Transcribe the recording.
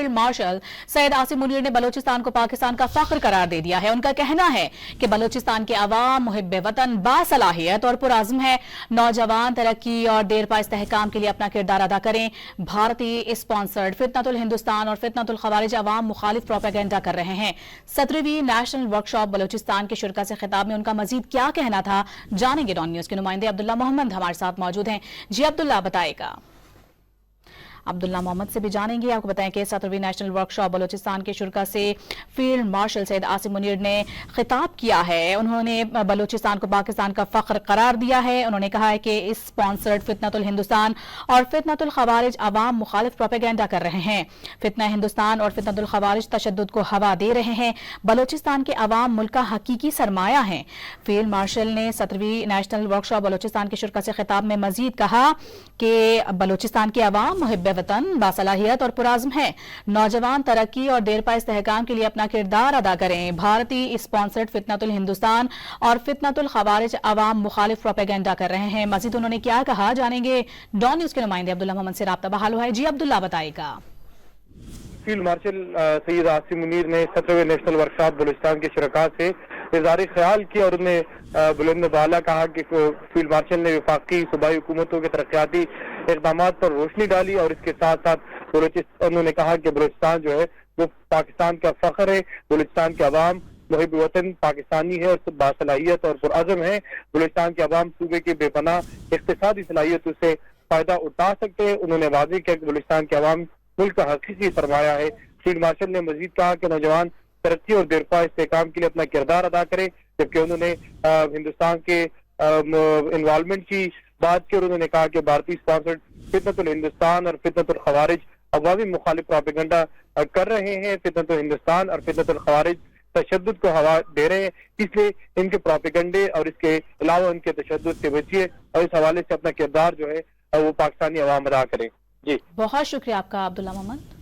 Field marshal Syed Asim Munir ने बलोचिस्तान को पाकिस्तान का फख्र करार दे दिया है। उनका कहना है कि बलोचिस्तान के अवाम मुहिब्बे वतन बासलाहियत और पुरअज़्म है। नौजवान तरक्की और देरपा इस्तेहकाम के लिए अपना किरदार अदा करें। भारतीय स्पॉन्सर्ड फितनतुल हिंदुस्तान और फितनतुल खवारिज अवाम मुखालिफ प्रोपेगेंडा कर रहे हैं। 17वीं नेशनल वर्कशॉप बलोचिस्तान के शुरका से खिताब में उनका मजीद क्या कहना था, जानेंगे डॉन न्यूज के नुमाइंदे अब्दुल्ला मोहम्मद हमारे साथ मौजूद हैं। जी अब्दुल्ला, बताएगा। अब्दुल्ला मोहम्मद से भी जानेंगे। आपको बताएं कि 17वीं नेशनल वर्कशॉप बलोचिस्तान के शुरका से फील्ड मार्शल सैयद आसिम मुनीर ने खिताब किया है। उन्होंने बलोचिस्तान को पाकिस्तान का फख्र करार दिया है। उन्होंने कहा है कि इस स्पॉन्सर्ड फितनतुल हिंदुस्तान और फितनतुल खवारिज अवाम मुखालिफ प्रोपेगेंडा कर रहे हैं। फितना हिंदुस्तान और फितनतुल खवारिज तशद्दुद को हवा दे रहे हैं। बलोचिस्तान के अवाम मुल्क का हकीकी सरमाया है। फील्ड मार्शल ने 17वीं नेशनल वर्कशॉप बलोचिस्तान के शुरका से खिताब में मजीद कहा कि बलोचिस्तान के अवाम मुहिब्बे वतन बासलाहियत और पुरअज़्म है। नौजवान तरक्की और देरपा इस्तेहकाम के लिए अपना किरदार अदा करें। भारतीय स्पॉन्सर्ड फितनतुल हिंदुस्तान और फितनतुल खवारिज अवाम मुखालिफ प्रोपेगेंडा कर रहे हैं। मजीद उन्होंने क्या कहा, जानेंगे। डॉन न्यूज के नुमाइंदे अब्दुल्ला मोहम्मद से राब्ता बहाल हुआ है। जी अब्दुल्ला, बताएगा। फील्ड मार्शल सैयद आसिम मुनीर ने 17वें नेशनल वर्कशॉप बलूचिस्तान के शुरका से इज़हार ख्याल किया और उन्हें बुलंद बाला कहा कि फील्ड मार्शल ने वफाकी सूबाई हुकूमतों के तरक्याती इक़दाम पर रोशनी डाली और इसके साथ साथ उन्होंने कहा कि बलूचिस्तान जो है वो पाकिस्तान का फख्र है। बलूचिस्तान के अवाम मुहिब वतन पाकिस्तानी है और बासलाहियत और पुरअज़्म है। बलूचिस्तान के अवाम सूबे की बेपनाह इक़्तिसादी सलाहियत से फायदा उठा सकते हैं। उन्होंने वाज़ेह किया कि बलूचिस्तान के अवाम मुल्क का हकीकी सरमाया है। फील्ड मार्शल ने मजीद कहा कि नौजवान तरक्की और देरपा इस्तेहकाम के लिए अपना किरदार अदा करें, जबकि उन्होंने हिंदुस्तान के इन्वॉल्वमेंट की बात की और उन्होंने कहा कि भारतीय स्पॉन्सर्ड फितनतुल हिंदुस्तान और फितनतुल खवारिज अवामी मुखालिफ प्रोपेगेंडा कर रहे हैं। फितनतुल हिंदुस्तान और फितनतुल खवारिज तशद्दुद को हवा दे रहे हैं, इसलिए इनके प्रोपेगेंडे और इसके अलावा उनके तशद्दुद से बचिए और इस हवाले से अपना किरदार जो है वो पाकिस्तानी अवाम अदा करें। जी, बहुत शुक्रिया आपका अब्दुल्ला मोहम्मद।